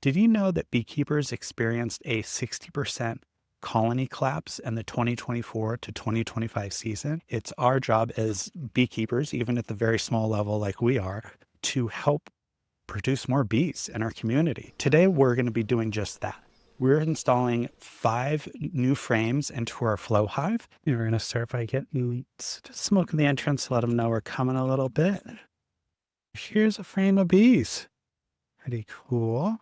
Did you know that beekeepers experienced a 60% colony collapse in the 2024 to 2025 season? It's our job as beekeepers, even at the very small level like we are, to help produce more bees in our community. Today, we're going to be doing just that. We're installing 5 new frames into our flow hive. And we're going to start by getting smoke in the entrance to let them know we're coming a little bit. Here's a frame of bees. Pretty cool.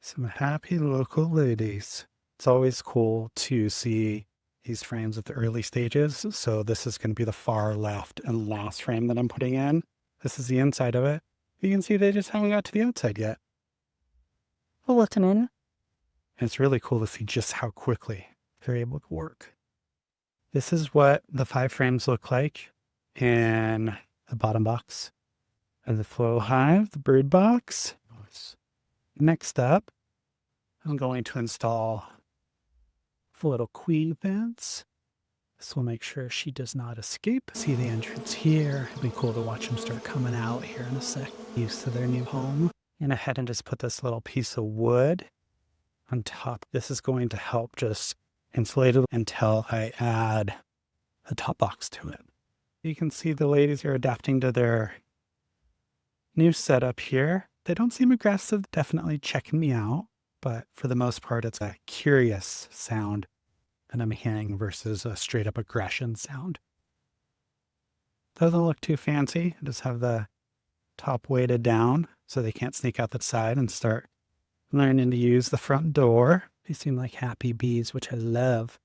Some happy local ladies. It's always cool to see these frames at the early stages. So this is going to be the far left and last frame that I'm putting in. This is the inside of it. You can see they just haven't got to the outside yet. We'll let them in. And it's really cool to see just how quickly they're able to work. This is what the 5 frames look like in the bottom box of the flow hive, the bird box. Next up, I'm going to install a little queen fence. This will make sure she does not escape. See the entrance here. It'll be cool to watch them start coming out here in a sec. Used to their new home. And ahead and just put this little piece of wood on top. This is going to help just insulate it until I add a top box to it. You can see the ladies are adapting to their new setup here. They don't seem aggressive, definitely checking me out, but for the most part, it's a curious sound that I'm hearing versus a straight up aggression sound. Doesn't look too fancy. Just have the top weighted down so they can't sneak out the side and start learning to use the front door. They seem like happy bees, which I love.